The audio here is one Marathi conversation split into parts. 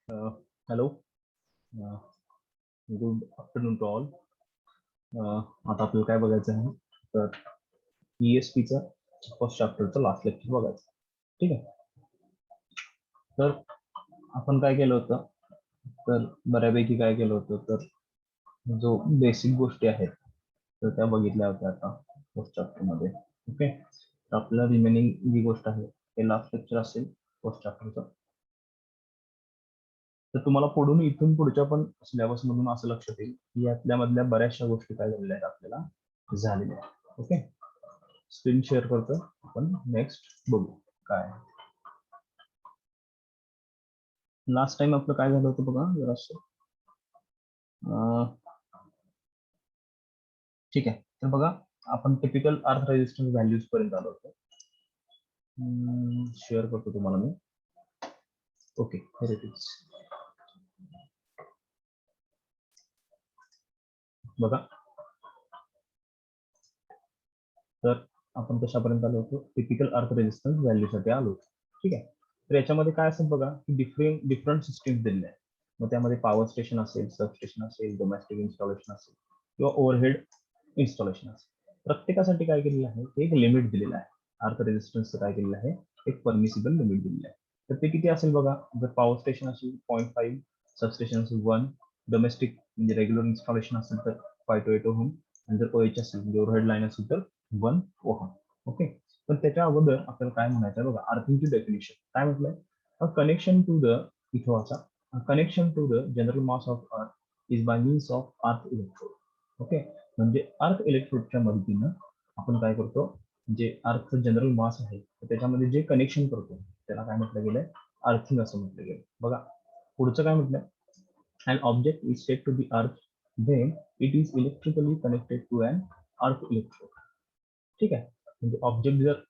Hello, good afternoon to all. आता आपल्याला काय बघायचं आहे तर ESPचा फर्स्ट चॅप्टरचं लास्ट लेक्चर बघायचं. ठीक आहे. तर आपण काय केलं होतं तर बऱ्यापैकी काय केलं होतं तर जो बेसिक गोष्टी आहेत तर त्या बघितल्या होत्या आता फर्स्ट चॅप्टरमध्ये. ओके. तर आपल्याला रिमेनिंग जी गोष्ट आहे ते लास्ट लेक्चर असेल फर्स्ट चॅप्टरचं. तर तुम्हाला पुढून इथून पुढच्या पण सिलेबस मधून असं लक्षात येईल की यातल्या मधल्या बऱ्याचशा गोष्टी काय झालेल्या आहेत आपल्याला झालेल्या आहेत. ओके. स्क्रीन शेअर करतो, आपण नेक्स्ट बघू काय. लास्ट टाइम आपलं काय झालं होतं बघा जरासं. ठीक आहे. तर बघा आपण टिपिकल अर्थ रेजिस्टन्स व्हॅल्यूज पर्यंत आलो होतो. शेअर करतो तुम्हाला मी. Okay, here it is. बघा, तर आपण कशापर्यंत आलो होतो, टिपिकल अर्थ रेजिस्टन्स व्हॅल्यूसाठी आलो होतो. ठीक आहे. तर याच्यामध्ये काय असेल बघा की डिफरंट सिस्टीम दिलेल्या आहेत. मग त्यामध्ये पॉवर स्टेशन असेल, सबस्टेशन असेल, डोमेस्टिक इन्स्टॉलेशन असेल किंवा ओव्हरहेड इन्स्टॉलेशन असेल. प्रत्येकासाठी काय केलेलं आहे, एक लिमिट दिलेलं आहे. अर्थ रेजिस्टन्सचं काय केलेलं आहे, एक परमिसिबल लिमिट दिलेलं आहे. तर ते किती असेल बघा. जर पॉवर स्टेशन असेल 0.5, सबस्टेशन असेल 1, डोमेस्टिक म्हणजे रेग्युलर इन्स्टॉलेशन असेल तर 5 to 8 ओहम, आणि जर OH असेल म्हणजे ओव्हरहेड लाईन असेल तर 1 ओहम. ओके. पण त्याच्या अगोदर आपल्याला काय म्हणायचं आहे बघा, अर्थिंगची डेफिनेशन काय म्हटलंय, अ कनेक्शन टू द इथं वाचा, a connection to the general mass of earth is by means of earth electrode. Okay. म्हणजे अर्थ इलेक्ट्रोडच्या मदतीनं आपण काय करतो, जे अर्थ जनरल मास आहे त्याच्यामध्ये जे कनेक्शन करतो त्याला काय म्हटलं गेलंय, अर्थिंग असं म्हटलं गेलं. बघा पुढचं काय म्हटलं, an object is said to be earth when it is electrically connected to an earth electrode. ठीक आहे. म्हणजे ऑब्जेक्ट जर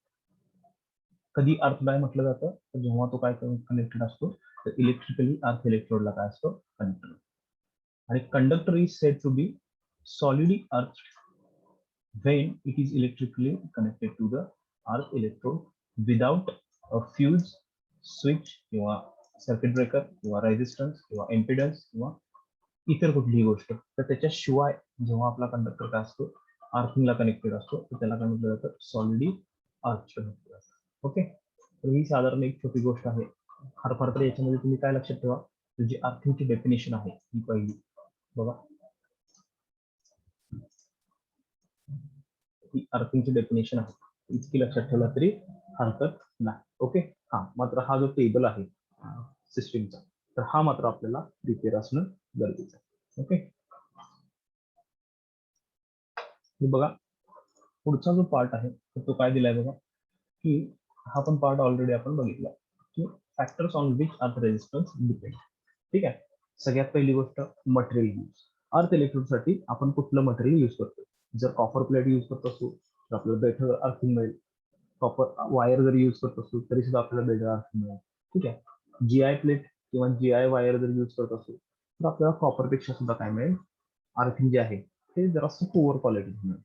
कधी अर्थ बाय म्हटलं जातं तर जेव्हा तो काय कनेक्टेड असतो तर इलेक्ट्रिकली अर्थ इलेक्ट्रोडला काय असतो, कनेक्टेड. आणि conductor is said to be solidly earth when it is electrically connected to the earth electrode without a fuse, switch किंवा सर्किट ब्रेकर किंवा रेजिस्टन्स किंवा इम्पिडन्स किंवा इतर कुठलीही गोष्ट. तर त्याच्याशिवाय जेव्हा आपला कंडक्टर काय असतो, अर्थिंगला कनेक्टेड असतो तर त्याला काय म्हटलं जातं, सॉलिडली अर्थ कनेक्टेड असतं. ओके. तर ही साधारण एक छोटी गोष्ट आहे. फार फार तर याच्यामध्ये तुम्ही काय लक्षात ठेवा, जी अर्थिंगची डेफिनेशन आहे ही पहिली बघा, ही अर्थिंगची डेफिनेशन आहे इतकी लक्षात ठेवला तरी हरकत नाही. ओके. हा मात्र हा जो टेबल आहे सिस्टीमचा तर हा मात्र आपल्याला प्रिपेअर असणं गरजेचं आहे. ओके. बघा पुढचा जो पार्ट आहे तो काय दिलाय बघा, की हा पण पार्ट ऑलरेडी आपण बघितला की फॅक्टर्स ऑन विच अर्थ रेजिस्टन्स डिपेंड. ठीक आहे. सगळ्यात पहिली गोष्ट मटेरियल यूज. अर्थ इलेक्ट्रोडसाठी आपण कुठलं मटेरियल यूज करतो. जर कॉपर प्लेट यूज करत असू तर आपल्याला बेटर अर्थिंग मिळेल. कॉपर वायर जर यूज करत असू तरी सुद्धा आपल्याला बेटर अर्थिंग मिळेल. ठीक आहे. GI प्लेट किंवा GI वायर जर यूज करत असू तर आपल्याला कॉपर पेक्षा सुद्धा काय मिळेल, अर्थिंग जे आहे ते जरासं पुअर क्वालिटी मिळेल.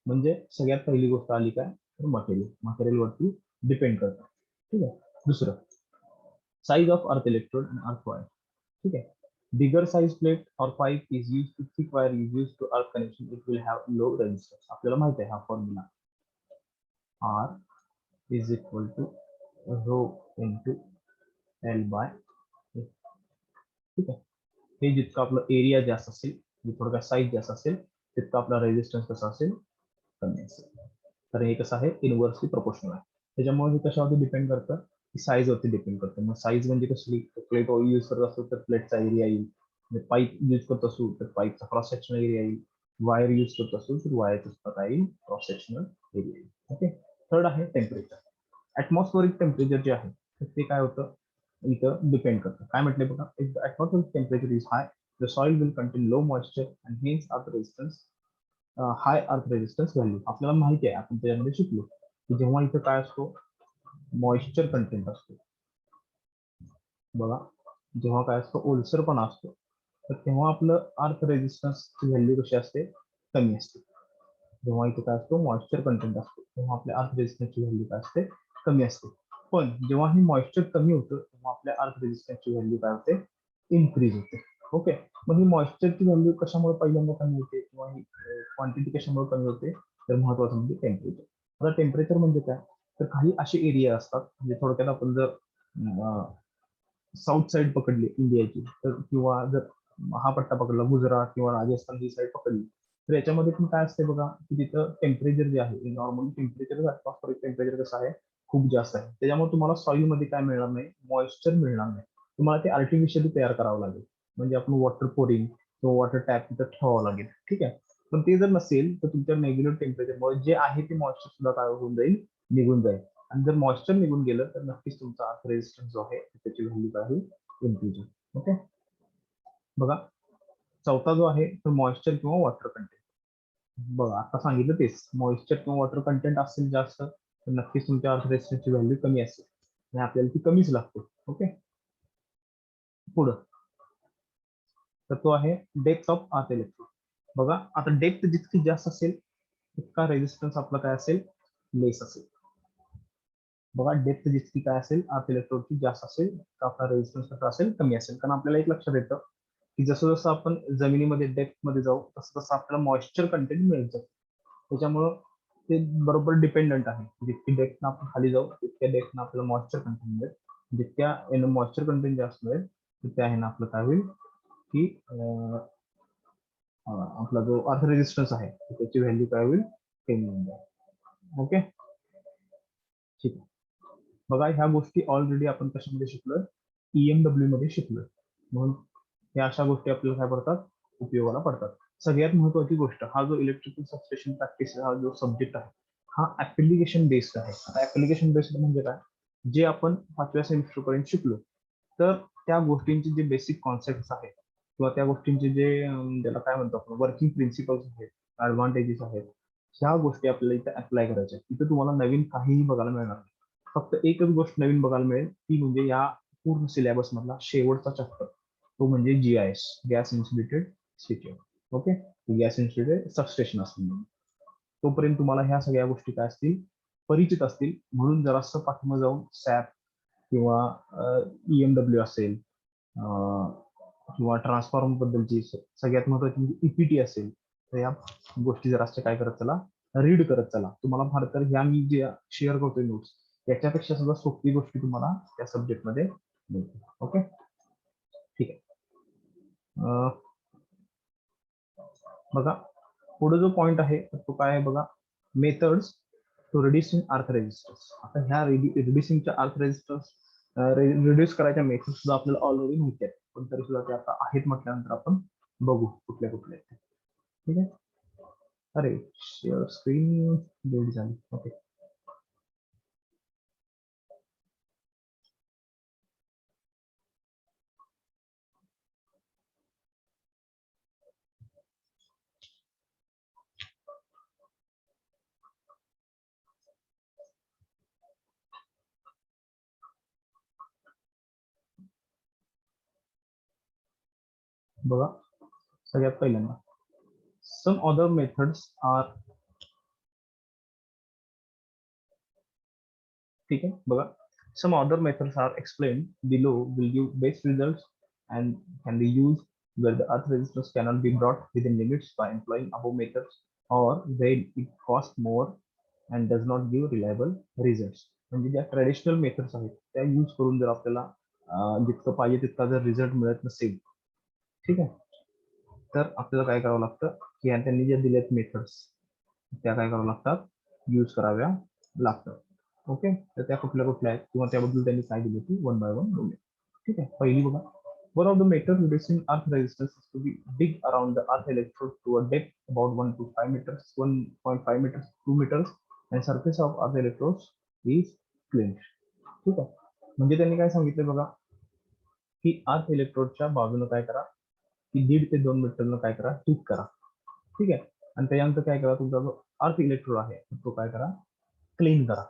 म्हणजे सगळ्यात पहिली गोष्ट आली काय, तर मटेरियल वरती डिपेंड करतात. ठीक आहे. दुसरं size of earth electrode and earth wire. ठीक आहे. बिगर साइज प्लेट और pipe is use to thick wire is use to earth connection, it will have low resistance. आपल्याला माहित आहे हा formula, R is equal to rho into L by A. ठीक आहे. हे जितकं आपलं एरिया जास्त असेल, थोडक्यात साईज जास्त असेल तितकं आपला रेजिस्टन्स कसा असेल, कमी असेल. तर हे कसं आहे, इनव्हर्सली प्रोपोर्शनल आहे. त्याच्यामुळे हे कशावरती डिपेंड करतं, की साईज वरती डिपेंड करतं. मग साईज म्हणजे कसली, प्लेट यूज करत असतो तर प्लेटचा एरिया येईल, पाईप यूज करत असू तर पाईपचा क्रॉस सेक्शनल एरिया येईल, वायर यूज करत असू तर वायरचा सुद्धा काय येईल, क्रॉस सेक्शनल एरिया येईल. ओके. थर्ड आहे टेम्परेचर. ऍटमॉस्फेरिक टेम्परेचर जे आहे ते काय होतं, इथं डिपेंड करतं. काय म्हटलंय बघा, if the atmospheric temperature is high the soil will contain low moisture and hence earth resistance high earth resistance value. आपल्याला माहिती आहे, आपण त्याच्यामध्ये शिकलो की जेव्हा इथं काय असतो, मॉइश्चर कंटेंट असतो बघा, जेव्हा काय असतो ओलसरपणा असतो तर तेव्हा आपलं अर्थ रेजिस्टन्सची व्हॅल्यू कशी असते, कमी असते. जेव्हा इथे काय असतो मॉइश्चर कंटेंट असतो तेव्हा आपल्या अर्थ रेजिस्टन्सची व्हॅल्यू काय असते, कमी असते. पण जेव्हा ही मॉइश्चर कमी होतं तेव्हा आपल्या अर्थ रेजिस्टन्सची व्हॅल्यू काय होते, इन्क्रीज होते. ओके, मग ही मॉइश्चरची व्हॅल्यू कशामुळे पहिल्यांदा कमी होते किंवा ही क्वांटिटी कशामुळे कमी होते, तर महत्वाचं म्हणजे टेम्परेचर. आता टेम्परेचर म्हणजे काय, तर काही असे एरिया असतात म्हणजे थोडक्यात आपण जर साऊथ साईड पकडली इंडियाची, तर किंवा जर हा पट्टा पकडला गुजरात किंवा राजस्थान ही साईड पकडली, तर याच्यामध्ये पण काय असते बघा, की तिथं टेम्परेचर जे आहे नॉर्मली टेम्परेचर ऍटमॉस्फरिक टेम्परेचर कसं आहे, खूप जास्त आहे. त्याच्यामुळे तुम्हाला सॉइल मध्ये काय मिळणार नाही, मॉइश्चर मिळणार नाही. तुम्हाला ते आर्टिफिशियली तयार करावं लागेल. म्हणजे आपण वॉटर पोरिंग किंवा वॉटर टॅप तिथं ठेवावं लागेल. ठीक आहे, पण ते जर नसेल तर तुमच्या नेग्युलर टेम्परेचरमुळे जे आहे ते मॉइश्चर सुद्धा काय होऊन जाईल, निघून जाईल. आणि जर मॉइश्चर निघून गेलं तर नक्कीच तुमचा अर्थ रेजिस्टन्स जो आहे त्याची व्हॅल्यू काय होईल, इन्क्रीज होईल. ओके, बघा चौथा जो आहे तो मॉइश्चर किंवा वॉटर कंटेंट. बघा आता सांगितलं तेच, मॉइश्चर किंवा वॉटर कंटेंट असेल जास्त तर नक्कीच तुमच्या अर्थ रेजिस्टन्सची व्हॅल्यू कमी असेल आणि आपल्याला ती कमीच लागते. ओके, पुढं तर तो आहे डेप्थ ऑफ अर्थ इलेक्ट्रोड. बघा आता डेप्थ जितकी जास्त असेल तितका रेजिस्टन्स आपला काय असेल, लेस असेल. बघा डेप्थ जितकी काय असेल अर्थ इलेक्ट्रोडची जास्त असेल तर आपला रेजिस्टन्स कसा असेल, कमी असेल. कारण आपल्याला एक लक्षात येतं की जसं जसं आपण जमिनीमध्ये डेप्थ मध्ये जाऊ तसं तसं आपल्याला मॉइश्चर कंटेंट मिळत जातं. त्याच्यामुळं ते बरोबर डिपेंडंट आहे. जितकी डेप्थनं आपण खाली जाऊ तितक्या डेप्थनं आपल्याला मॉइश्चर कंटेंट मिळेल. जितक्या मॉइश्चर कंटेंट जास्त मिळेल तितक्या आहे ना आपलं काय होईल, की आपला जो अर्थ रेजिस्टन्स आहे त्याची व्हॅल्यू काय होईल, कमी होऊन जाईल. ओके, ठीक आहे. बघा ह्या गोष्टी ऑलरेडी आपण कशामध्ये शिकलोय, ईएमडब्ल्यू मध्ये शिकलोय. म्हणून या अशा गोष्टी आपल्याला काय पडतात, उपयोगाला पडतात. सगळ्यात महत्वाची गोष्ट, हा जो इलेक्ट्रिकल सबस्टेशन प्रॅक्टिस हा जो सब्जेक्ट आहे हा ऍप्लिकेशन बेस्ड आहे. आता ऍप्लिकेशन बेस्ड म्हणजे काय, जे आपण 5व्या सेमिस्टर पर्यंत शिकलो तर त्या गोष्टींचे जे बेसिक कॉन्सेप्ट आहेत किंवा त्या गोष्टींचे जे ज्याला काय म्हणतो आपण वर्किंग प्रिन्सिपल्स आहेत, ऍडव्हान्टेजेस आहेत, ह्या गोष्टी आपल्याला इथे अप्लाय करायच्या. इथे तुम्हाला नवीन काहीही बघायला मिळणार नाही. फक्त एकच गोष्ट नवीन बघायला मिळेल ती म्हणजे या पूर्ण सिलेबस मधला शेवटचा चॅप्टर, तो म्हणजे GIS, gas insulated system. Okay, gas insulated substation असतील. तोपर्यंत तुम्हाला ह्या सगळ्या गोष्टी काय असतील, परिचित असतील. म्हणून जरासं पाठीमागे जाऊन सॅप किंवा ईएमडब्ल्यू असेल किंवा ट्रान्सफॉर्मर बद्दलची सगळ्यात महत्वाची म्हणजे ईपीटी असेल, तर या गोष्टी जरासं काय करत चला, रीड करत चला. तुम्हाला फार तर ह्या मी जे शेअर करतोय नोट्स याच्यापेक्षा सुद्धा सोपी गोष्टी तुम्हाला त्या सब्जेक्ट मध्ये मिळतील. ओके, ठीक आहे. बघा पुढे जो पॉइंट आहे तो काय आहे बघा, मेथड्स टू रिड्युसिंग अर्थ रेजिस्टन्स. आता ह्या रिड्युसिंगच्या अर्थ रेजिस्टन्स रिड्यूस करायच्या मेथड सुद्धा आपल्याला ऑलरेडी माहिती आहे, पण तरी सुद्धा ते आता आहेत म्हटल्यानंतर आपण बघू कुठल्या कुठल्या आहेत. ठीक आहे, अरे स्क्रीन डेट झाली. ओके, बघा सगळ्यात पहिल्यांदा सम अदर मेथड्स आर, ठीक आहे बघा, some other methods are explained below will give best results and can be used where the earth resistance cannot be brought within limits by employing above methods or where it costs more and does not give reliable results. म्हणजे ज्या ट्रेडिशनल मेथड्स आहेत त्या यूज करून जर आपल्याला जितकं पाहिजे तितका जर रिझल्ट मिळत नसेल, ठीक आहे, तर आपल्याला काय करावं लागतं की त्यांनी ज्या दिल्यात मेथड्स त्या काय कराव्या लागतात, यूज कराव्या लागतात. ओके, तर त्या कुठल्या कुठल्या आहेत किंवा त्याबद्दल त्यांनी काय दिली ती वन बाय वन बोलूया. ठीक आहे, पहिली बघा, one of the methods reducing earth resistance is to be dig around the earth electrode to a depth about 1 to 5 meters, 1.5 meters, 2 meters, and surface of earth electrodes is clean. ठीक आहे, म्हणजे त्यांनी काय सांगितलं बघा, की अर्थ इलेक्ट्रोडच्या बाजूने काय करा, की 1.5 ते 2 मीटरनं काय करा, टिक करा. ठीक आहे, आणि त्याच्यानंतर काय करा, तुमचा जो अर्थ इलेक्ट्रोड आहे तो काय करा, क्लीन करा.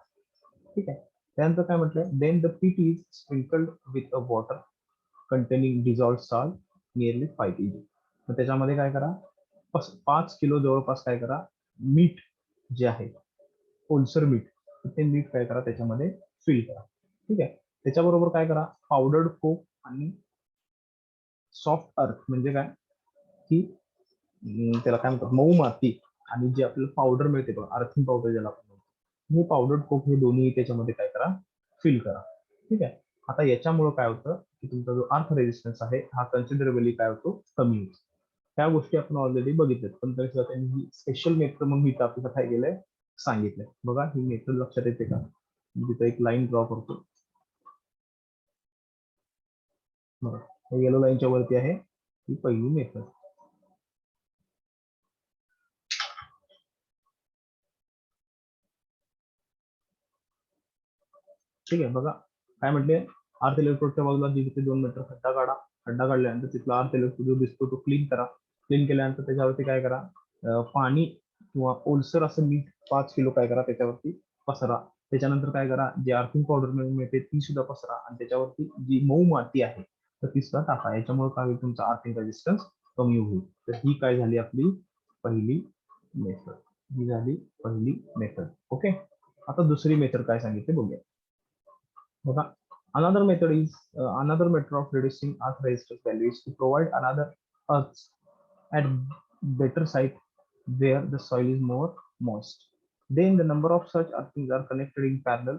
ठीक आहे, त्यानंतर काय म्हटलंय, देन द पीट is sprinkled with a water containing dissolve salt nearly 5 kg. तर त्याच्यामध्ये काय करा, 5 किलो जवळपास काय करा, मीठ जे आहे ओलसर मीठ, ते मीठ काय करा त्याच्यामध्ये फिल करा. ठीक आहे, त्याच्याबरोबर काय करा, पावडर्ड कोक आणि सॉफ्ट अर्थ म्हणजे काय की त्याला काय म्हणतात मऊ माती आणि जे आपल्याला पावडर मिळते बघा अर्थिंग पावडर ज्याला आपण म्हणतो हे पावडर कोक हे दोन्ही त्याच्यामध्ये काय करा फिल करा. ठीक आहे. आता याच्यामुळे काय होतं की तुमचा जो अर्थ रेजिस्टन्स आहे हा कन्सिडरेबली काय होतो कमी होतो. त्या गोष्टी आपण ऑलरेडी बघितल्यात पण तरी सुद्धा त्यांनी ही स्पेशल मेथड म्हणून इथं आपल्याला काय केलंय सांगितलंय. बघा ही मेथड लक्षात येते का मी तिथं एक लाईन ड्रॉ करतो. बघा येलो लाईनच्या वरती आहे ही पहिली मेथड. ठीक आहे. बघा काय म्हटले अर्थ इलेक्ट्रोडच्या बाजूला जिथे 2 मीटर खड्डा काढा. खड्डा काढल्यानंतर तिथला अर्थ इलेक्ट्रोड जो दिसतो तो क्लीन करा. क्लीन केल्यानंतर त्याच्यावरती काय करा पाणी किंवा ओलसर असं मीठ 5 किलो काय करा त्याच्यावरती पसरा. त्याच्यानंतर काय करा जे अर्थिंग पावडर मिळते ती सुद्धा पसरा आणि त्याच्यावरती जी मऊ माती आहे तर ती सुद्धा टाका. याच्यामुळे काय होईल तुमचा अर्थिंग रेजिस्टन्स कमी होईल. तर ही काय झाली आपली पहिली मेथड. ही झाली पहिली मेथड. ओके. आता दुसरी मेथड काय सांगितले बघूया. बघा another method of reducing earth resistance value is to provide another earth at better site where the soil is more moist. Then the number of such earthings are connected in parallel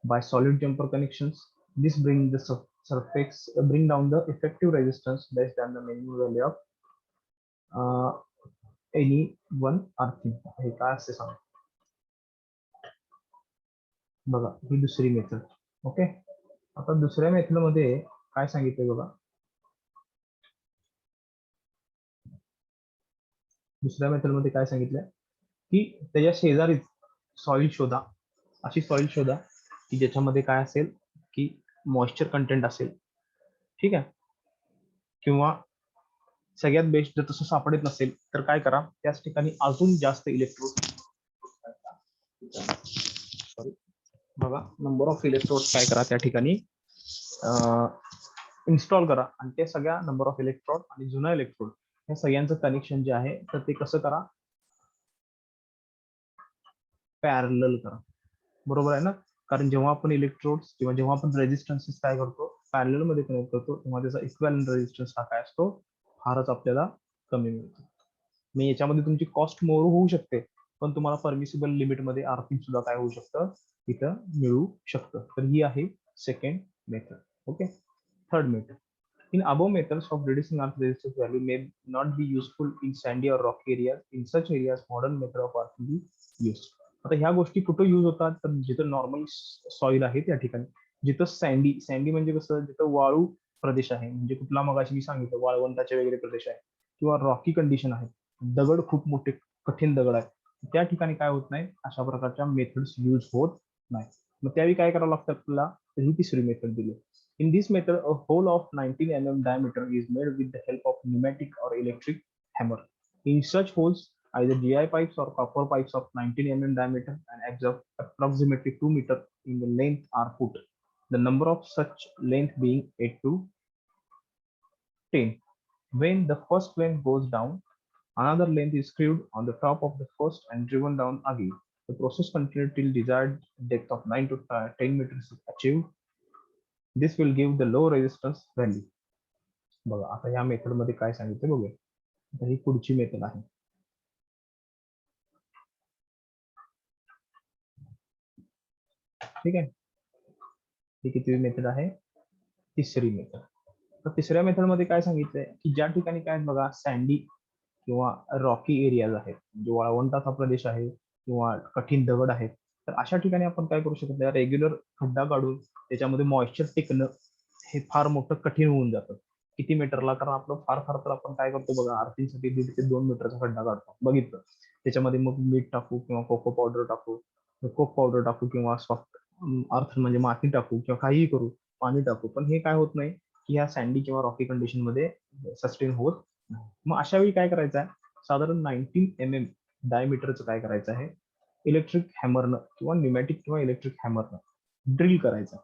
by solid jumper connections. This bring the surface bring down the effective resistance less than the minimum value of any one earthing. हे काय असते सांग बघा ही दुसरी मेथड. ओके. आता दुसऱ्या मेथड मध्ये काय सांगितलंय बघा. दुसऱ्या मेथड मध्ये काय सांगितलंय की त्याच्या शेजारीच सॉइल शोधा. अशी सॉइल शोधा की ज्याच्यामध्ये काय असेल की मॉइश्चर कंटेंट असेल. ठीक आहे. किंवा सगळ्यात बेस्ट जर तसं सापडत नसेल तर काय करा त्याच ठिकाणी अजून जास्त इलेक्ट्रोड सॉरी बघा नंबर ऑफ इलेक्ट्रोड काय करा त्या ठिकाणी इन्स्टॉल करा आणि ते सगळ्या नंबर ऑफ इलेक्ट्रोड आणि जुना इलेक्ट्रोड या सगळ्यांचं कनेक्शन जे आहे तर ते कसं करा पॅरलल करा. बरोबर आहे ना. कारण जेव्हा आपण इलेक्ट्रोड्स किंवा जेव्हा आपण रेजिस्टन्सेस काय करतो पॅरलल मध्ये कनेक्ट करतो तेव्हा त्याचा इक्वॅलंट रेजिस्टन्स हा काय असतो फारच आपल्याला कमी मिळतो. मी याच्यामध्ये तुमची कॉस्ट मोर होऊ शकते पण तुम्हाला परमिसिबल लिमिट मध्ये अर्थिंग सुद्धा काय होऊ शकतं इथं मिळू शकतं. तर ही आहे second method. Okay. Third method. In above methods of reducing earth resistance value may not be useful in sandy or rocky areas. In such areas, modern method of earthing is used. आता ह्या गोष्टी कुठं यूज होतात तर जिथं नॉर्मल सॉइल आहे त्या ठिकाणी. जिथं सँडी म्हणजे कसं जिथं वाळू प्रदेश आहे म्हणजे कुठला मगाशी मी सांगितलं वाळवंटाचे वगैरे प्रदेश आहे किंवा रॉकी कंडिशन आहे दगड खूप मोठे कठीण दगड आहे त्या ठिकाणी काय होत नाही अशा प्रकारच्या मेथड्स यूज होत नाही. मग त्यावेळी काय करावं लागतं आपल्याला तर ही तिसरी मेथड दिली. In this method, a hole of 19 mm diameter is made with the help of pneumatic or electric hammer. In such holes, either GI pipes or copper pipes of 19 mm diameter and approximately 2 meter in the length are put. The number of such length being 8 to 10. When the first length goes down, another length is screwed on the top of the first and driven down again. The process continues till desired depth of 9 to 10 meters is achieved. This will give the low resistance value. बघा आता या मेथड मध्ये काय सांगितलं बघूया. आता ही पुढची मेथड आहे. ठीक आहे. ही किती मेथड आहे तिसरी मेथड. तर तिसऱ्या मेथड मध्ये काय सांगितलंय की ज्या ठिकाणी काय बघा सँडी किंवा रॉकी एरियाज आहेत म्हणजे वाळवंटाचा प्रदेश आहे किंवा कठीण दगड आहेत तर अशा ठिकाणी आपण काय करू शकतो रेग्युलर खड्डा काढून त्याच्यामध्ये मॉइश्चर टिकणं हे फार मोठं कठीण होऊन जातं. किती मीटरला कारण आपलं फार फार तर आपण काय करतो बघा आर्थिंगसाठी 1.5 ते 2 मीटरचा खड्डा काढतो बघितलं. त्याच्यामध्ये मग मीठ टाकू किंवा कोको पावडर टाकू कोक पावडर टाकू किंवा सॉफ्ट अर्थ म्हणजे माती टाकू किंवा काहीही करू पाणी टाकू पण हे काय होत नाही की ह्या सँडी किंवा रॉकी कंडिशन मध्ये सस्टेन होत नाही. मग अशा वेळी काय करायचं आहे साधारण 19 mm डायमीटरचं काय करायचं आहे इलेक्ट्रिक हॅमरनं किंवा न्यूमॅटिक किंवा इलेक्ट्रिक हॅमरनं ड्रिल करायचं.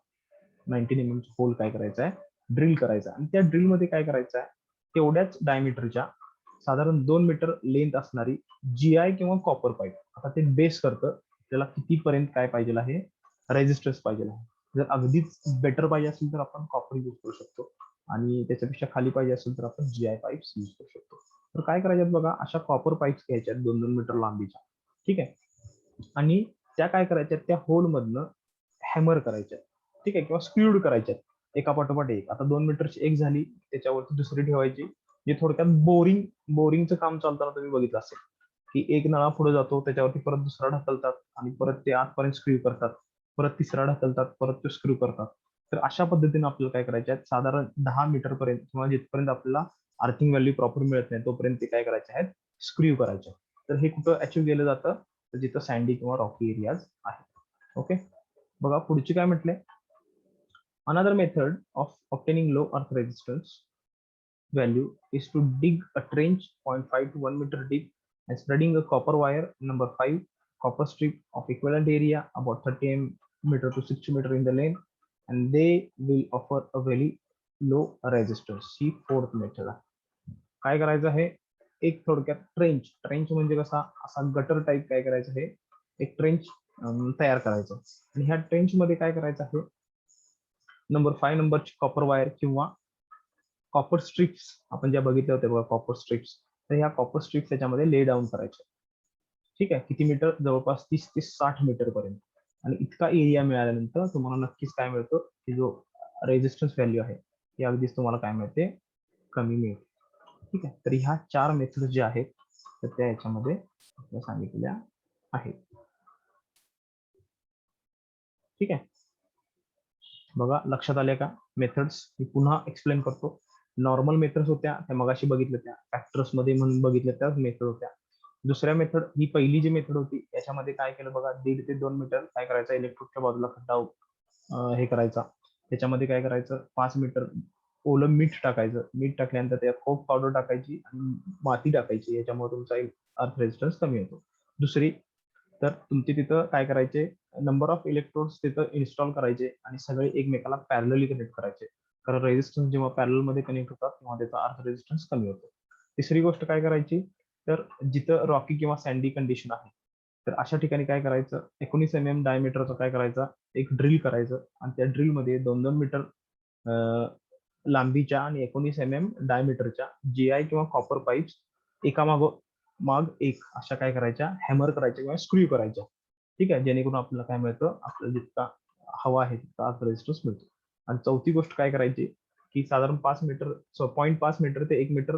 19 mm होल काय करायचा आहे ड्रिल करायचा आणि त्या ड्रिल मध्ये काय करायचं आहे तेवढ्याच डायमीटरच्या साधारण 2 मीटर लेंथ असणारी जीआय किंवा कॉपर पाईप. आता ते बेस करतं त्याला कितीपर्यंत काय पाहिजे आहे रेजिस्टन्स पाहिजे आहे. जर अगदीच बेटर पाहिजे असेल तर आपण कॉपर यूज करू शकतो आणि त्याच्यापेक्षा खाली पाहिजे असेल तर आपण GI पाईप्स यूज करू शकतो. तर काय करायच्यात बघा, अशा कॉपर पाईप्स घ्यायच्या 2-2 मीटर लांबीच्या, ठीक आहे, आणि त्या काय करायच्या, त्या होल मधनं हॅमर करायच्या, ठीक आहे, किंवा स्क्रूड करायच्या एका पाठोपाठ एक. आता 2 मीटरची एक झाली, त्याच्यावरती दुसरी ठेवायची, जे थोडक्यात बोरिंगचं काम चालताना तुम्ही बघितलं असेल की एक नळा पुढे जातो, त्याच्यावरती परत दुसरा ढकलतात आणि परत ते आतपर्यंत स्क्रू करतात, परत तिसरा ढकलतात, परत तो स्क्रू करतात. तर अशा पद्धतीने आपल्याला काय करायचे आहेत, साधारण 10 मीटर पर्यंत किंवा जिथपर्यंत आपल्याला अर्थिंग व्हॅल्यू प्रॉपर मिळत नाही तोपर्यंत ते काय करायचे आहेत, स्क्रू करायचे. तर हे कुठं अचीव्ह केलं जातं, तर जिथं सँडी किंवा रॉकी एरियाज आहेत. ओके, बघा पुढची काय म्हटलंय, another method of obtaining low अर्थ resistance value is to dig a trench 0.5 to 1 meter deep and spreading a copper wire number 5 copper strip of equivalent area about 30 meter to 60 meter in the length, and they will offer a very low resistance. He fourth method आहे. काय करायचं आहे, एक थोडक्यात ट्रेंच म्हणजे कसा, असा गटर टाईप काय करायचं आहे, एक ट्रेंच तयार करायचं, आणि ह्या ट्रेंच मध्ये काय करायचं आहे, नंबर 5 नंबरची कॉपर वायर किंवा कॉपर स्ट्रिप्स आपण ज्या बघितल्या होत्या बघा, कॉपर स्ट्रिप्स, तर ह्या कॉपर स्ट्रिप्स त्याच्यामध्ये ले डाऊन करायच्या, ठीक आहे. किती मीटर, जवळपास 30 ते 60 मीटर पर्यंत. आणि इतका एरिया मिळाल्यानंतर तुम्हाला नक्कीच काय मिळतं, की जो रेजिस्टन्स व्हॅल्यू आहे ती अगदीच तुम्हाला काय मिळते, कमी मिळते, ठीक आहे. तर ह्या 4 मेथड ज्या आहेत तर त्या याच्यामध्ये आपल्याला सांगितलेल्या आहेत, ठीक आहे. बघा लक्षात आले का मेथड्स, मी पुन्हा एक्सप्लेन करतो. नॉर्मल मेथड्स होत्या त्या मगाशी बघितल्या, त्या फॅक्टर्स मध्ये म्हणून बघितल्या त्या मेथड होत्या. दुसऱ्या मेथड, ही पहिली जी मेथड होती याच्यामध्ये काय केलं बघा, 1.5 ते 2 मीटर काय करायचं, इलेक्ट्रोडच्या बाजूला खड्डा हे करायचा, त्याच्यामध्ये काय करायचं, 5 मीटर ओलं मीठ टाकायचं, मीठ टाकल्यानंतर त्यात कोक पावडर टाकायची आणि माती टाकायची, याच्यामुळे तुमचा अर्थ रेजिस्टन्स कमी होतो. दुसरी, तर तुमचे तिथं काय करायचे, नंबर ऑफ इलेक्ट्रोड्स तिथं इन्स्टॉल करायचे आणि सगळे एकमेकाला पॅरलली कनेक्ट करायचे, कारण रेजिस्टन्स जेव्हा पॅरल मध्ये कनेक्ट होतात तेव्हा त्याचा अर्थ रेजिस्टन्स कमी होतो. तिसरी गोष्ट काय करायची, तर जिथं रॉकी किंवा सँडी कंडिशन आहे तर अशा ठिकाणी काय करायचं, 19 डायमीटरचं काय करायचं, एक ड्रिल करायचं, आणि त्या ड्रिल मध्ये 2-2 मीटर लांबीच्या आणि 19 डायमीटरच्या GI किंवा कॉपर पाईप्स एका माग एक अशा काय करायच्या, हॅमर करायच्या किंवा स्क्रू करायच्या, ठीक आहे, जेणेकरून आपल्याला काय मिळतं, आपल्याला जितका हवा आहे तितका अर्थ रेजिस्टन्स मिळतो. आणि चौथी गोष्ट काय करायची, की साधारण 5 मीटर 0.5 मीटर ते 1 मीटर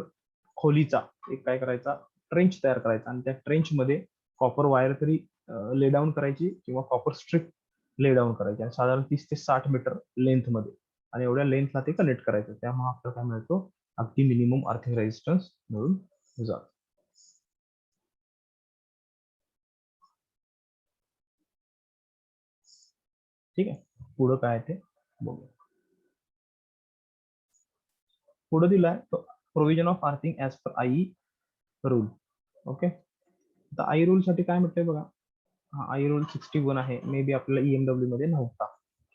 खोलीचा एक काय करायचा, ट्रेंच तयार करायचा, आणि त्या ट्रेंच मध्ये कॉपर वायर तरी ले डाऊन करायची किंवा कॉपर स्ट्रिप ले डाऊन करायची, आणि साधारण 30 ते 60 मीटर लेंथ मध्ये, आणि एवढ्या लेंथला ते कनेक्ट करायचं. त्यामुळे आपल्याला काय मिळतो, अगदी मिनिमम अर्थिंग रेजिस्टन्स मिळून जातो. ठीक आहे, पुढं काय ते बघू. पुढे दिलाय provision of earthing as per I rule. Okay, आता आई रूल साठी काय म्हटलंय बघा, हा आई रूल 61 आहे, मे बी आपल्याला EMW मध्ये नव्हता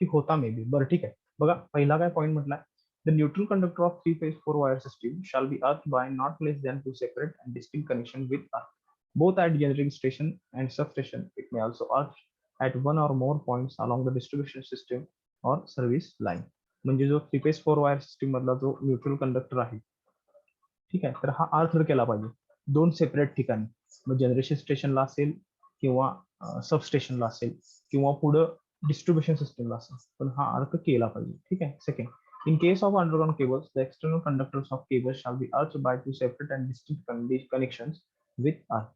की होता मे बी, बरं ठीक आहे. बघा पहिला काय पॉईंट म्हटलाय, the neutral conductor of 3 phase 4 wire system shall be earthed by not less than 2 separate and distinct connection with earth, both at generating station and substation. It may also earth at one or more points along the distribution system or service line. म्हणजे जो 3 phase 4 wire system मधला जो न्यूट्रल कंडक्टर आहे, ठीक आहे, तर हा अर्थ केला पाहिजे 2 सेपरेट ठिकाणी, मग जनरेशन स्टेशनला असेल किंवा सबस्टेशनला असेल किंवा पुढं डिस्ट्रीब्युशन सिस्टमला असेल, पण हा अर्थ केला पाहिजे, ठीक आहे. Second, in case of underground cables the external conductors of cables shall be earth by 2 separate and distinct connections with अर्थ.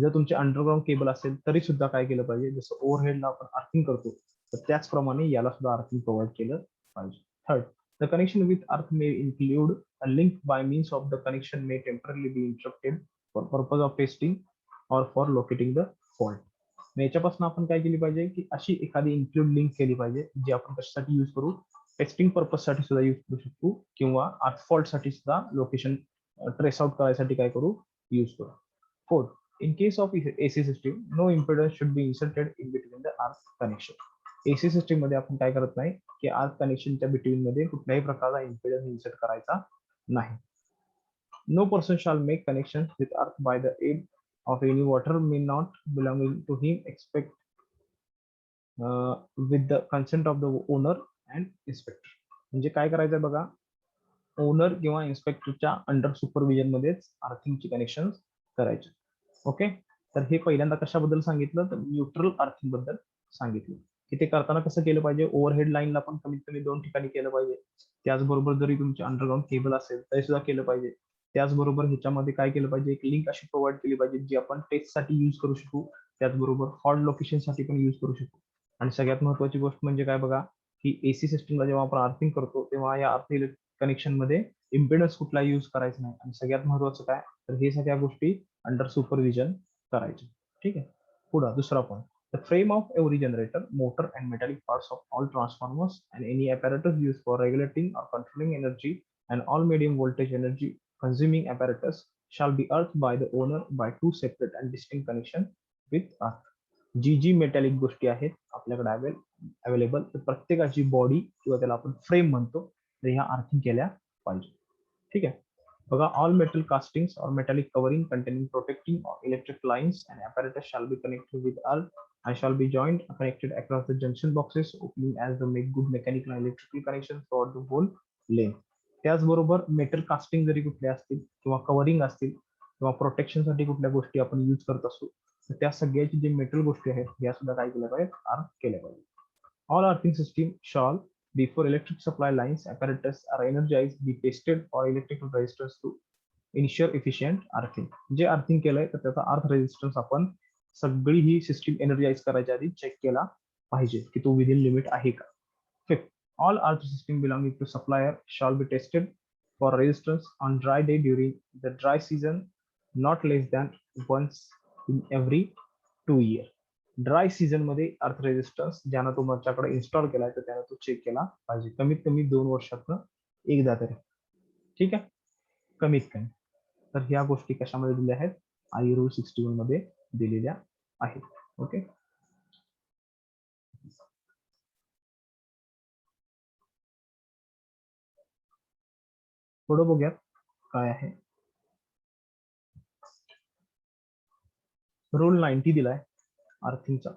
जर तुमचे अंडरग्राउंड केबल असेल तरी सुद्धा काय केलं पाहिजे, जसं ओव्हरहेडला आपण अर्थिंग करतो तर त्याचप्रमाणे याला सुद्धा अर्थिंग प्रोव्हाइड केलं पाहिजे. थर्ड, द कनेक्शन विथ अर्थ मे include a link by means of the connection may temporarily be interrupted for purpose of testing or for locating the fault. याच्यापासून आपण काय केली पाहिजे, की अशी एखादी इन्क्लूड लिंक केली पाहिजे जी आपण कशासाठी यूज करू, टेस्टिंग पर्पज साठी सुद्धा यूज करू शकतो किंवा अर्थ फॉल्ट साठी सुद्धा लोकेशन ट्रेस आउट करायसाठी काय करू, यूज करू. Fourth, in case of AC system, no impedance should be inserted in between the arc connection. AC system मध्ये आपण काय करत नाही, की आर्क कनेक्शनच्या बिटवीन मध्ये कुठल्याही प्रकारचा इम्पेडन्स इन्सर्ट करायचा नाही. No person shall make connections with earth by the aid of any water may not belonging to him except with the consent of the owner and inspector. म्हणजे काय करायचं बघा, ओनर किंवा इन्स्पेक्टरच्या अंडर सुपरविजन मध्येच अर्थिंगची कनेक्शन करायचे. ओके, तर हे पहिल्यांदा कशाबद्दल सांगितलं, तर न्यूट्रल अर्थिंग बद्दल सांगितलं की ते करताना कसं केलं पाहिजे. ओव्हरहेड लाईनला पण कमीत कमी 2 ठिकाणी केलं पाहिजे. त्याचबरोबर जरी तुमचे अंडरग्राऊंड केबल असेल तरी सुद्धा केलं पाहिजे. त्याचबरोबर ह्याच्यामध्ये काय केलं पाहिजे, एक लिंक अशी प्रोव्हाइड केली पाहिजे जी आपण टेस्टसाठी यूज करू शकू, त्याचबरोबर फॉल्ट लोकेशनसाठी पण यूज करू शकू. आणि सगळ्यात महत्त्वाची गोष्ट म्हणजे काय बघा, की एसी सिस्टमला जेव्हा आपण अर्थिंग करतो तेव्हा या अर्थ कनेक्शन मध्ये इम्पेडन्स कुठला यूज करायचा नाही. आणि सगळ्यात महत्त्वाचं काय, तर हे सगळ्या गोष्टी अंडर सुपरविजन करायच्या. ठीक आहे, पुढे दुसरा point. The frame of every generator, motor, and metallic parts of all transformers and any apparatus used for regulating or controlling energy and all medium voltage energy consuming apparatus shall be earthed by the owner by two separate and distinct connection with earth. जी मेटॅलिक गोष्टी आहेत आपल्याकडे अवेलेबल, प्रत्येकाची बॉडी किंवा त्याला आपण फ्रेम म्हणतो, तर ह्या अर्थिंग केल्या पाहिजे. ठीक आहे, बघा, ऑल मेटल कास्टिंग्स और metallic covering containing protecting electric lines and apparatus shall be connected with earth and shall be joined connected across the junction boxes opening as the make good mechanical and electrical connections throughout the whole length. त्याचबरोबर मेटल कास्टिंग जरी कुठले असतील किंवा कवरिंग असतील किंवा प्रोटेक्शनसाठी कुठल्या गोष्टी आपण यूज करत असू, तर त्या सगळ्याची जे मेटल गोष्टी आहेत या सुद्धा काय केल्या पाहिजेत, अर्थ केल्या पाहिजे. All earthing system shawl before electric supply lines apparatus are energized be tested for electrical resistance to ensure efficient earthing. जे अर्थिंग केलंय तर त्याचा अर्थ रेजिस्टन्स आपण सगळी ही सिस्टीम एनर्जाइज करायच्या आधी चेक केला पाहिजे की तो विदिन लिमिट आहे का. Fifth, all earth system belonging to supplier shall be tested for resistance on dry day during the dry season not less than once in every 2 year. Dry season मध्ये अर्थ रेजिस्टन्स ज्यानं तुमच्याकडे इन्स्टॉल केलाय तर त्यानं तो चेक केला पाहिजे कमीत कमी 2 वर्षातनं एकदा तरी. ठीक आहे, कमीत कमी. तर ह्या गोष्टी कशामध्ये दिल्या आहेत, आय रूल 61 मध्ये दिलेल्या आहेत. ओके, पुढे बघूयात काय आहे. रूल 90 दिलाय अर्थिंगचा,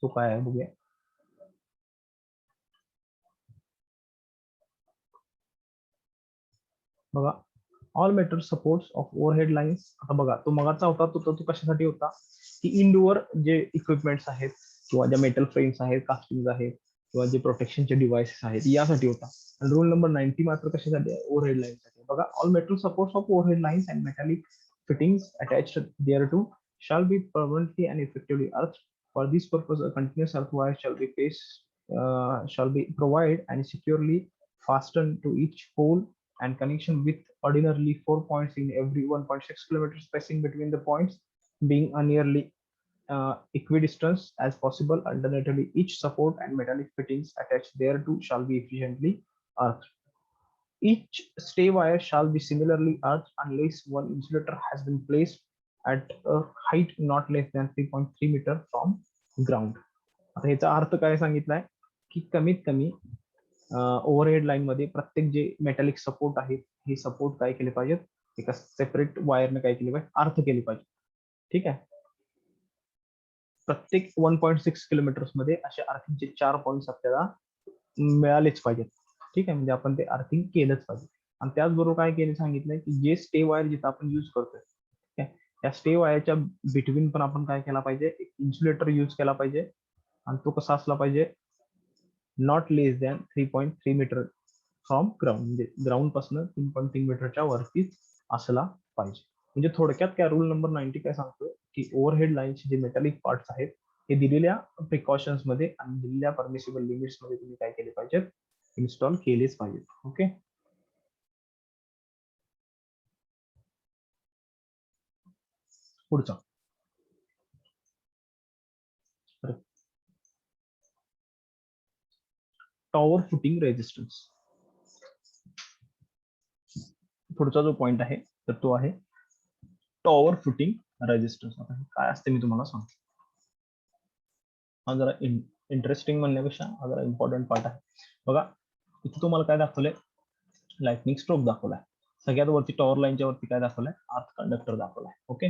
तो काय आहे बघूया. बघा, all metal supports of overhead lines. आता बघा, तो मगाचा होता तो कशासाठी होता, की इनडोअर जे इक्विपमेंट्स आहेत किंवा ज्या मेटल फ्रेम्स आहेत, कास्टिंग आहेत किंवा जे प्रोटेक्शनचे डिव्हाइसेस आहेत यासाठी होता. आणि रूल नंबर 90 मात्र कशासाठी आहे, ओव्हरहेड लाईन्ससाठी. बघा, all metal supports of overhead lines and metallic fittings attached thereto shall be permanently and effectively earthed. For this purpose, a continuous earth wire shall be provided and securely fastened to each pole and connection with ordinarily 4 points in every 1.6 kilometer spacing between the points being a nearly equidistant as possible. Alternatively, each support and metallic fittings attached thereto shall be efficiently earthed. Each stay wire shall be similarly earthed unless one insulator has been placed at a height not less than 3.3 meter from ground. आता ह्याचा अर्थ काय सांगितलाय, की कमीत कमी ओव्हरहेड लाईन मध्ये प्रत्येक जे मेटॅलिक सपोर्ट आहेत हे सपोर्ट काय केले पाहिजेत, एका सेपरेट वायरने काय केले पाहिजे, अर्थ केले पाहिजे. ठीक आहे, प्रत्येक 1.6 किलोमीटर्स मध्ये असे अर्थिंगचे 4 पॉईंट्स आपल्याला मिळालेच पाहिजेत. ठीक आहे, म्हणजे आपण ते अर्थिंग केलंच पाहिजे. आणि त्याचबरोबर काय केलं सांगितलंय, की जे स्टे वायर जिथं आपण युज करतोय त्या स्टे वायरच्या बिटवीन पण आपण काय केला पाहिजे, एक इन्सुलेटर युज केला पाहिजे. आणि तो कसा असला पाहिजे, not less than 3.3 meter from ground, म्हणजे ग्राउंड पासून 3.3 मीटरच्या वरतीच असला पाहिजे. म्हणजे थोडक्यात काय रूल नंबर 90 काय सांगतोय, की ओव्हरहेड लाईनचे जे मेटॅलिक पार्ट्स आहेत हे दिलेल्या प्रिकॉशन्स मध्ये आणि दिलेल्या परमिसिबल लिमिट्स मध्ये तुम्ही काय केले पाहिजेत, इन्स्टॉल केलेच पाहिजेत. ओके, पुढचा टॉवर फुटिंग रेजिस्टन्स. पुढचा जो पॉइंट आहे तर तो आहे टॉवर फुटिंग रेजिस्टन्स. आता काय असते मी तुम्हाला सांगतो. हा जरा इंटरेस्टिंग म्हणण्यापेक्षा हा जरा इम्पॉर्टंट पार्ट आहे. बघा, इथे तुम्हाला काय दाखवलंय, लाइटनिंग स्ट्रोक दाखवलाय. सगळ्यात वरती टॉवर लाईनच्या वरती काय दाखवलंय, अर्थ कंडक्टर दाखवलाय. ओके,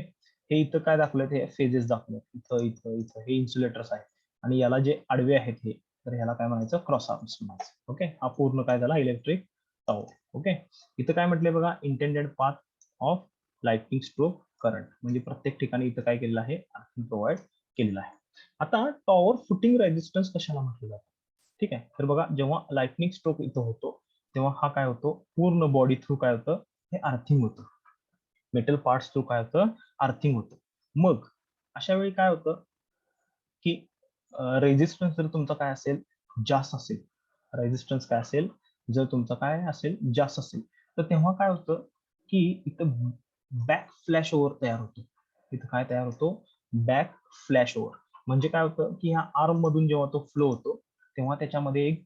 हे इथं काय दाखवलंय, हे फेजेस दाखवले, इथं इथं इथं हे इन्सुलेटर्स आहेत. आणि याला जे आडवे आहेत हे, तर ह्याला काय म्हणायचं, क्रॉस आर्म्स म्हणायचं. ओके, हा पूर्ण काय झाला, इलेक्ट्रिक टॉवर. ओके, इथं काय म्हटलंय बघा, intended path of lightning stroke current, म्हणजे प्रत्येक ठिकाणी इथं काय केलेलं आहे, अर्थिंग प्रोव्हाइड केलेलं आहे. आता टॉवर फुटिंग रेजिस्टन्स कशाला म्हटलं जातं? ठीक आहे, तर बघा जेव्हा लाइटनिंग स्ट्रोक इथं होतो तेव्हा हा काय होतो, पूर्ण बॉडी थ्रू काय होतं, हे अर्थिंग होतं, मेटल पार्ट्स थ्रू काय होतं, अर्थिंग होतं. मग अशा वेळी काय होतं की रेजिस्टन्स जर तुमचा काय असेल, जास्त असेल, रेजिस्टन्स काय असेल, जर तुमचा काय असेल, जास्त असेल, तर तेव्हा काय होतं की इथं बॅक फ्लॅश ओव्हर तयार होतो. इथं काय तयार होतो, बॅक फ्लॅश ओव्हर. म्हणजे काय होतं की ह्या आर्म मधून जेव्हा तो फ्लो होतो तेव्हा त्याच्यामध्ये एक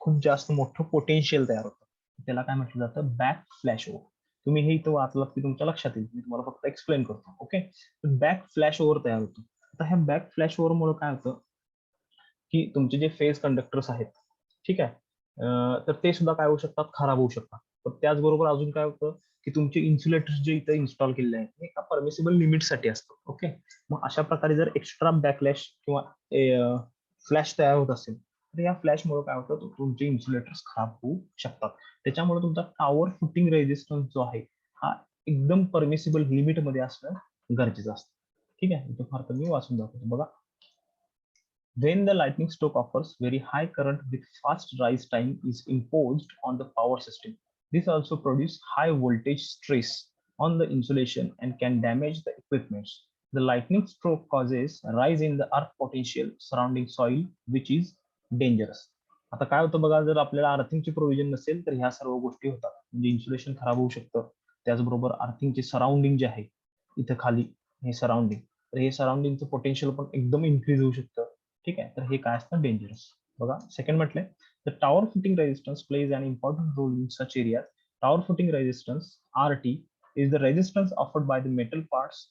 खूप जास्त मोठं पोटेन्शियल तयार होतं, त्याला काय म्हटलं जातं, बॅक फ्लॅश ओव्हर. तुम्ही हे इथं वाचलात की तुमच्या लक्षात येईल, मी तुम्हाला फक्त एक्सप्लेन करतो. ओके, बॅक फ्लॅश ओव्हर तयार होतो. आता ह्या बॅक फ्लॅश ओव्हर मुळे काय होतं की तुमचे जे फेज कंडक्टर्स आहेत, ठीक आहे, तर ते सुद्धा काय होऊ शकतात, खराब होऊ शकतात. तर त्याचबरोबर अजून काय होतं की तुमचे इन्सुलेटर्स जे इथे इन्स्टॉल केलेले आहेत ते एका परमिसिबल लिमिटसाठी असतात. ओके, मग अशा प्रकारे जर एक्स्ट्रा बॅकलॅश किंवा फ्लॅश तयार होत असेल तर या फ्लॅशमुळे काय होतं, तुमचे इन्सुलेटर्स खराब होऊ शकतात. त्याच्यामुळे तुमचा टॉवर फुटिंग रेजिस्टन्स जो आहे हा एकदम परमिसिबल लिमिटमध्ये असणं गरजेचं असतं. ठीक आहे, तो फार मी वाचून दाखवतो बघा. When the lightning stroke offers very high current with fast rise time is imposed on the power system. This also produces high voltage stress on the insulation and can damage the equipment. The lightning stroke causes a rise in the earth potential surrounding soil, which is dangerous. आता काय होतं बघा, जर आपल्याला अर्थिंगची प्रोव्हिजन नसेल तर ह्या सर्व गोष्टी होतात, म्हणजे इन्सुलेशन खराब होऊ शकतं. त्याचबरोबर अर्थिंगचे सराउंडिंग जे आहे इथं खाली, हे सराउंडिंग, तर हे सराउंडिंगचं पोटेन्शियल पण एकदम इन्क्रीज होऊ शकतं. ठीक आहे, तर हे काय असतं, डेंजरस. बघा सेकंड म्हटलंय, the tower footing resistance plays an important role in such areas. Tower footing resistance RT is the resistance offered by the metal parts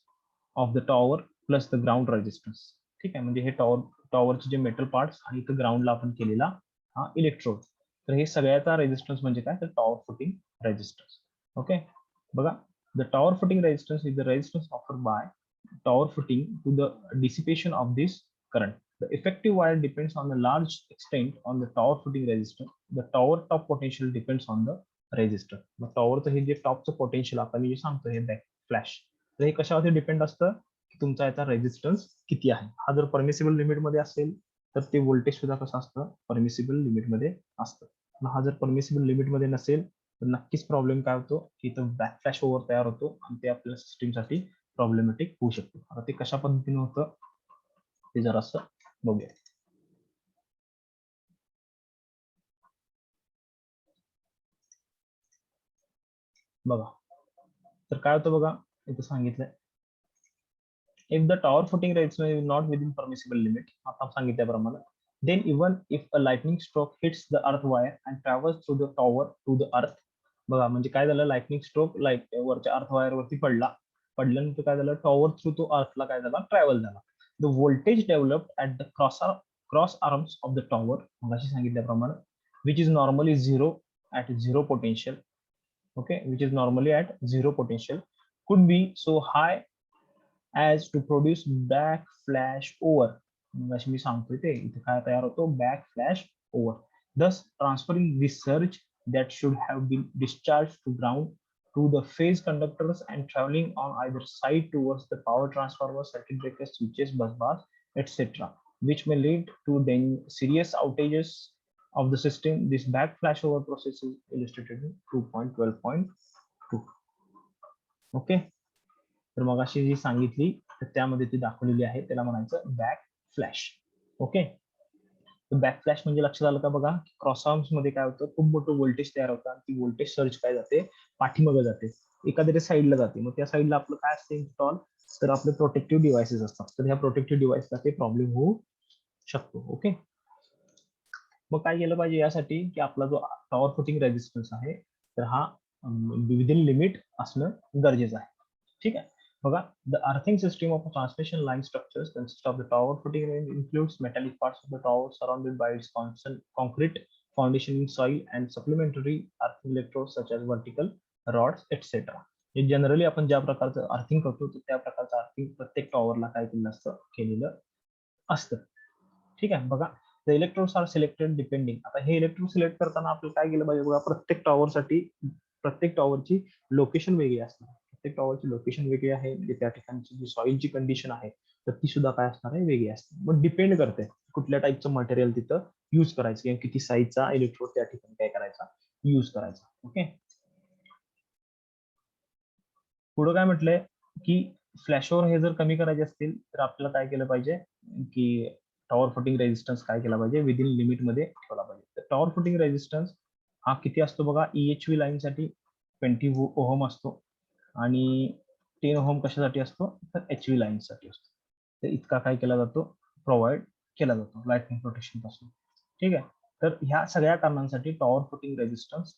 of the tower plus the ground resistance. ठीक आहे, म्हणजे हे टॉवरचे जे मेटल पार्ट्स आणि इथं ग्राउंडला आपण केलेला हा इलेक्ट्रोड, तर हे सगळ्याचा रेजिस्टन्स म्हणजे काय, तर टॉवर फुटिंग रेजिस्टन्स. ओके, बघा, the tower footing resistance is the resistance offered by tower footing to the dissipation of this current. The effective wire depends on a large extent on the tower footing resistance. The tower top potential depends on the resistor. मग टॉवरचं हे जे टॉपचं पोटेन्शियल आता मी जे सांगतो हे बॅक फ्लॅश, तर हे कशावरती डिपेंड असतं की तुमचा याचा रेजिस्टन्स किती आहे. हा जर परमिसिबल लिमिट मध्ये असेल तर ते व्होल्टेज सुद्धा कसं असतं, परमिसिबल लिमिट मध्ये असतं. हा जर परमिसिबल लिमिट मध्ये नसेल तर नक्कीच प्रॉब्लेम काय होतो की इथं बॅक फ्लॅश ओव्हर तयार होतो आणि ते आपल्या सिस्टीमसाठी प्रॉब्लेमॅटिक होऊ शकतो. आता ते कशा पद्धतीने होतं ते जरासं बघूया. बघा, तर काय होतं बघा, इथं सांगितलंय, if the tower footing resistance is not within permissible limit, आता सांगितल्याप्रमाणे, then even if a lightning stroke hits the earth wire and travels through the tower to the earth. बघा, म्हणजे काय झालं, लाइटनिंग स्ट्रोक वरच्या अर्थ वायर वरती पडल्यानंतर काय झालं, टॉवर थ्रू तो अर्थला काय झाला, ट्रॅव्हल झाला. The voltage developed at the cross arms of the tower, मगाशी सांगितल्याप्रमाणे, which is normally zero at zero potential. okay, which is normally at zero potential, could be so high as to produce backflash over. जशी मी सांगतोय ते इथे काय तयार होतो, backflash over, thus transferring this surge that should have been discharged to ground to the phase conductors and traveling on either side towards the power transformer, circuit breakers, switches, bus bars, etc., which may lead to then serious outages of the system. This backflash over process is illustrated in 2.12.2. Okay, तर मग अशी जी सांगितली तर त्यामध्ये ती दाखवलेली आहे, त्याला म्हणायचं back flash. Okay, back flash म्हणजे लक्षात आलं का, बघा क्रॉस आर्म्स मध्ये काय होतं, खूप मोठं व्होल्टेज तयार होतं आणि ती व्होल्टेज सर्ज काय जाते, पाठीमागे जाते, एखाद्या साईडला जाते. मग त्या साईडला आपलं काय असतं इन्स्टॉल, तर आपले प्रोटेक्टिव्ह डिव्हाइसेस असतात, तर ह्या प्रोटेक्टिव्ह डिव्हाइसला ते प्रॉब्लेम होऊ शकतो. ओके, मग काय केलं पाहिजे यासाठी, की आपला जो टॉवर फुटिंग रेजिस्टन्स आहे तर हा विदिन लिमिट असणं गरजेचं आहे. ठीक आहे, बघा, the earthing system of transmission line structures consist of the tower footing range includes metallic parts of the tower surrounded by its constant concrete foundation in soil and supplementary earthing electrodes such as vertical rods etc. हे जनरली आपण ज्या प्रकारचं अर्थिंग करतो त्या प्रकारचं अर्थिंग प्रत्येक टॉवरला काय केलेलं असतं, केलेलं असतं. ठीक आहे, बघा, the electrodes are selected depending. आता हे इलेक्ट्रोड सिलेक्ट करताना आपल्याला काय केलं पाहिजे बघा, प्रत्येक टॉवरची लोकेशन वेगळी असणार. प्रत्येक टॉवरची लोकेशन वेगळी आहे, म्हणजे त्या ठिकाणची जी सॉइलची कंडिशन आहे तर ती सुद्धा काय असणार आहे, वेगळी असते. मग डिपेंड करते कुठल्या टाईपचं मटेरियल तिथं युज करायचं किंवा किती साईजचा इलेक्ट्रोड त्या ठिकाणी काय करायचा, युज करायचा. ओके, पुढे काय म्हटलंय की फ्लॅशओव्हर हे जर कमी करायचे असतील तर आपल्याला काय केलं पाहिजे की टॉवर फुटिंग रेजिस्टन्स काय केला पाहिजे, विदिन लिमिट मध्ये ठेवला पाहिजे. तर टॉवर फुटिंग रेजिस्टन्स हा किती असतो बघा, EHV लाईन साठी 20 ओहम असतो आणि 10 ओहम कशासाठी असतो, तर HV लाईन साठी असतो. तर इतका काय केला जातो, प्रोव्हाइड केला जातो लाइटनिंग प्रोटेक्शन पासून. ठीक आहे, तर ह्या सगळ्या कारणांसाठी टॉवर फुटिंग रेजिस्टन्स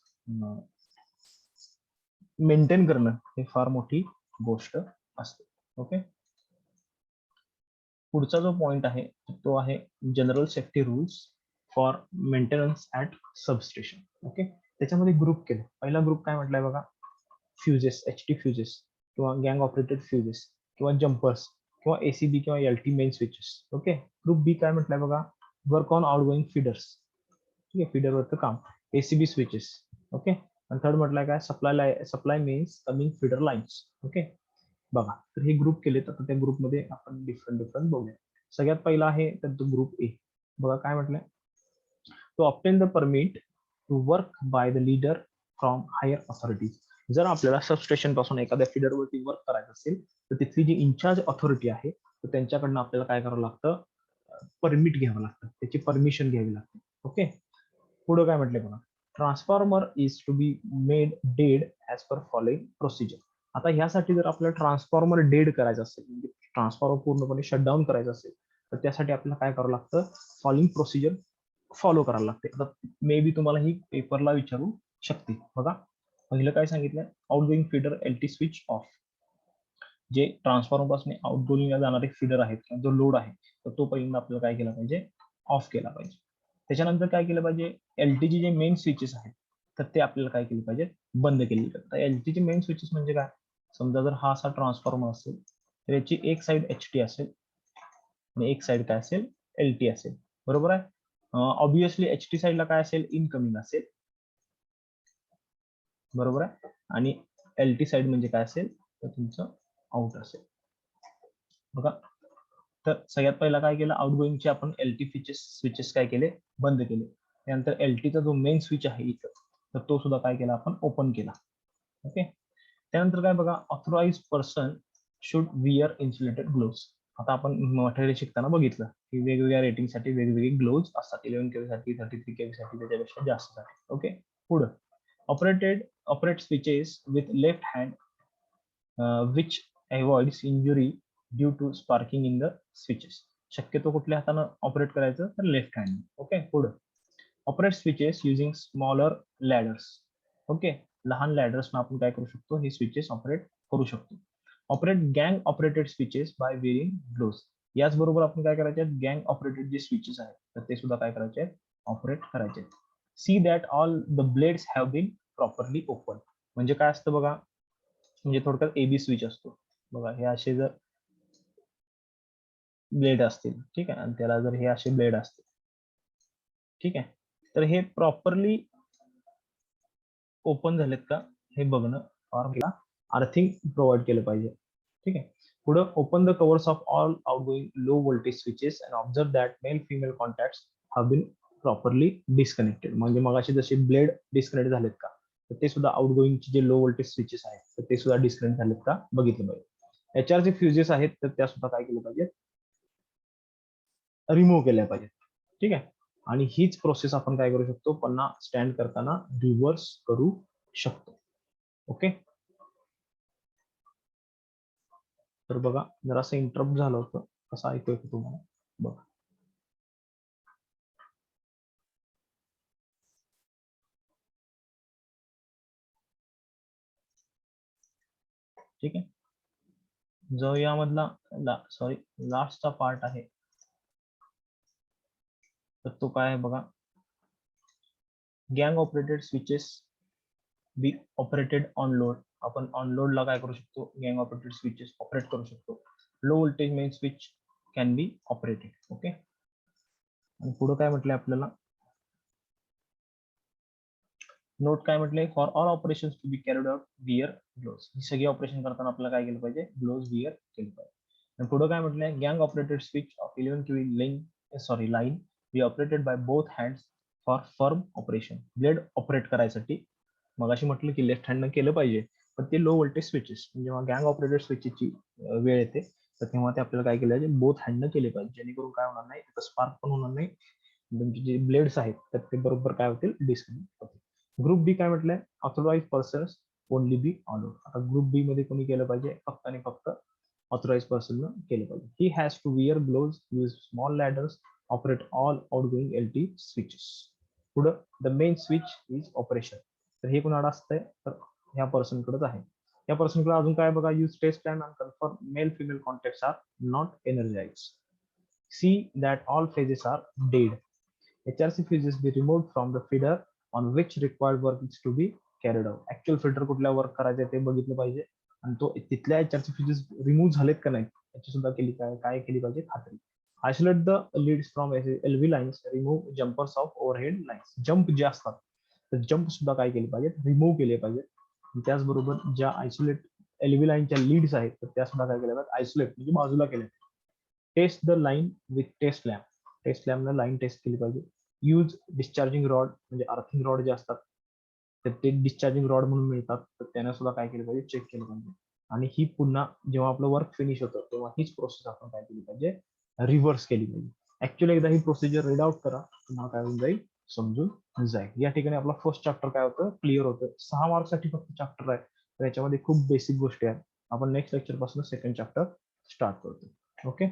मेंटेन करणं हे फार मोठी गोष्ट असते. ओके, पुढचा जो पॉइंट आहे तो आहे general safety rules for maintenance at substation. Okay, त्याच्यामध्ये ग्रुप केले. पहिला ग्रुप काय म्हटलंय बघा, फ्युजेस, HT फ्युजेस किंवा गँग ऑपरेटेड फ्युजेस किंवा जम्पर्स किंवा ACB किंवा LT main switches. Okay, group B काय म्हटलंय बघा, वर्क ऑन आउटगोईंग फीडर्स. ठीक आहे, फीडरवरचं काम, ACB स्विचेस. ओके, आणि थर्ड म्हटलंय काय, supply means coming feeder lines. Okay, बघा तर हे ग्रुप केले, तर त्या ग्रुपमध्ये आपण डिफरंट बघूया. सगळ्यात पहिला आहे तर तो ग्रुप ए. बघा काय म्हटलंय, to obtain the permit to work by the leader from higher authorities. जर आपल्याला सबस्टेशन पासून एखाद्या फीडरवरती वर्क करायचं असेल तर तिथली जी इन्चार्ज ऑथॉरिटी आहे तर त्यांच्याकडनं आपल्याला काय करावं लागतं, परमिट घ्यावं लागतं, त्याची परमिशन घ्यावी लागते. ओके, पुढे काय म्हटलंय बघा, transformer is to be made dead as per following procedure. आता ह्यासाठी जर आपल्याला ट्रान्सफॉर्मर डेड करायचं असेल, म्हणजे ट्रान्सफॉर्मर पूर्णपणे शटडाऊन करायचं असेल तर त्यासाठी आपल्याला काय करावं लागतं, फॉलोइंग प्रोसिजर फॉलो करायला लागते. आता मे बी तुम्हाला ही पेपरला विचारू शकते. बघा, पहिलं काय सांगितलं, outgoing feeder LT switch off. जे ट्रान्सफॉर्मर पासून आउटगोईंगला जाणारे फीडर आहेत किंवा जो लोड आहे तर तो पहिल्यांदा आपल्याला काय केला पाहिजे, ऑफ केला पाहिजे. त्याच्यानंतर काय केलं पाहिजे, LTचे जे मेन स्विचेस आहेत तर ते आपल्याला काय केले पाहिजे, बंद केले पाहिजे. LTचे मेन स्विचेस म्हणजे काय, समजा जर हा असा ट्रान्सफॉर्मर असेल तर याची एक साइड HT असेल आणि एक साइड काय असेल, LT असेल. बरोबर आहे, ऑब्विसली HT साइडला काय असेल, इनकमिंग असेल. बरोबर आहे, आणि LT साइड म्हणजे काय असेल, तर तुमचं आउट असेल. बघा, तर सगळ्यात पहिला काय केलं, आउटगोईंगचे आपण LT स्विचेस काय केले, बंद केले. त्यानंतर LTचा जो मेन स्विच आहे इथं तर तो सुद्धा काय केला, आपण ओपन केला. ओके, त्यानंतर काय बघा, authorise person should wear insulated gloves. आता आपण मटेरियल शिकताना बघितलं की वेगवेगळ्या रेटिंगसाठी वेगवेगळे ग्लोव्ज असतात, 11 kV साठी, 33 kV साठी, त्याच्यापेक्षा जास्त साठी. ओके, पुढे operate switches with left hand which avoids injury due to sparking in the switches. शक्यतो कुठल्या हातानं ऑपरेट करायचं, तर लेफ्ट हँड. ओके, पुढे operate switches using smaller ladders. Okay, लहान लॅडर्स आपण काय करू शकतो, हे स्विचेस ऑपरेट करू शकतो. ऑपरेट गँग operated switches by wearing gloves. याचबरोबर आपण काय करायचे, गँग ऑपरेटेड जे स्विचेस आहेत तर ते सुद्धा काय करायचे, ऑपरेट करायचे. See that all the blades have been properly open. म्हणजे काय असतं बघा, म्हणजे थोडक्यात AB स्विच असतो बघा, हे असे जर ब्लेड असतील, ठीक आहे, आणि त्याला जर हे असे ब्लेड असतील, ठीक आहे, तर हे प्रॉपरली ओपन झालेत का हे बघणं, फॉर्मला अर्थिंग प्रोव्हाइड केलं पाहिजे. ठीक आहे, पुढे open the covers of all outgoing low voltage switches and observe that male female contacts have been properly disconnected. म्हणजे मग असे जसे ब्लेड डिस्कनेक्ट झालेत का, तर ते सुद्धा आउटगोइंगचे जे लो व्होल्टेज स्विचेस आहेत तर ते सुद्धा डिस्कनेक्ट झालेत का बघितलं पाहिजे. HR जे फ्युजेस आहेत तर त्या सुद्धा काय केलं पाहिजे, रिमूव्ह केल्या पाहिजेत. ठीक आहे, आणि हीच प्रोसेस आपण काय करू शकतो, पुन्हा स्टँड करताना रिव्हर्स करू शकतो. ओके, तर बघा जरासं इंटरप्ट झालं होतं, कसं ऐकू येतं तुम्हाला बघा. ठीक आहे, जो यामधला लास्टचा पार्ट आहे तर तो काय आहे बघा, गँग operated switches be operated on load. आपण ऑन लोडला काय करू शकतो, गँग ऑपरेटेड स्विचेस ऑपरेट करू शकतो. Low voltage main switch can be operated. Okay, आणि पुढे काय म्हटलंय आपल्याला, नोट काय म्हटलंय, for all operations to be carried out wear gloves. ही सगळी ऑपरेशन करताना आपल्याला काय केलं पाहिजे, ग्लोव्स विअर केले पाहिजे. आणि पुढे काय म्हटलंय, गँग operated switch off 11 kV line be operated by both hands for firm operation. Blade operate करायसाठी मग अशी म्हटलं की लेफ्ट हँडनं केलं पाहिजे, पण ते लो व्होल्टेज स्विचेस जेव्हा गँग ऑपरेटेड स्विचेसची वेळ येते तर तेव्हा ते आपल्याला काय केलं पाहिजे, बोथ हँडनं केले पाहिजे, जेणेकरून काय होणार नाही, स्पार्क पण होणार नाही, म्हणजे जे ब्लेड्स आहेत तर ते बरोबर काय होतील, डिस्कनेक्ट होतील. ग्रुप बी काय म्हटलंय, authorise persons only be allowed. आता ग्रुप बी मध्ये कोणी केलं पाहिजे, फक्त आणि फक्त ऑथोराइज पर्सन केलं पाहिजे. He has to wear gloves, use small ladders, operate all outgoing LT switches. पुढं the main switch is operation. तर हे कोणाला असतंय, तर ह्या पर्सनकडेच आहे. या पर्सनकडे अजून काय बघा, use test time and confirm male female contacts are not energise. See that all phases are dead. HRC fuses be removed from the feeder on which required work is to be carried out. Actual filter कुठल्या वर्क करायचं ते बघितलं पाहिजे आणि तो तिथल्या HRC fuses रिमूव्ह झालेत का नाही याची सुद्धा केली काय केली पाहिजे खात्री. Isolate the leads from LV lines, remove jumpers of overhead lines. Jump जे असतात तर जम्प सुद्धा काय केले पाहिजेत, रिमूव्ह केले पाहिजेत. त्याचबरोबर ज्या आयसोलेट LV लाईनच्या लीड्स आहेत तर त्या सुद्धा काय केल्या पाहिजेत, आयसोलेट म्हणजे बाजूला केल्या. Test the line with test lamp. Test लॅम्पनं लाईन टेस्ट केली पाहिजे. यूज डिस्चार्जिंग रॉड, म्हणजे अर्थिंग रॉड जे असतात तर ते डिस्चार्जिंग रॉड म्हणून मिळतात, तर त्याने सुद्धा काय केलं पाहिजे, चेक केलं पाहिजे. आणि ही पुन्हा जेव्हा आपलं वर्क फिनिश होतं तेव्हा हीच प्रोसेस आपण काय केली पाहिजे, रिव्हर्स केली पाहिजे. ऍक्च्युअली एकदा ही प्रोसिजर रीड आउट करा, तुम्हाला काय होऊन जाईल, समजून जाईल. या ठिकाणी आपला फर्स्ट चॅप्टर काय होतं, क्लिअर होतं. 6 मार्क्ससाठी फक्त चॅप्टर आहे, तर याच्यामध्ये खूप बेसिक गोष्टी आहेत. आपण नेक्स्ट लेक्चर पासून सेकंड चॅप्टर स्टार्ट करतो. ओके.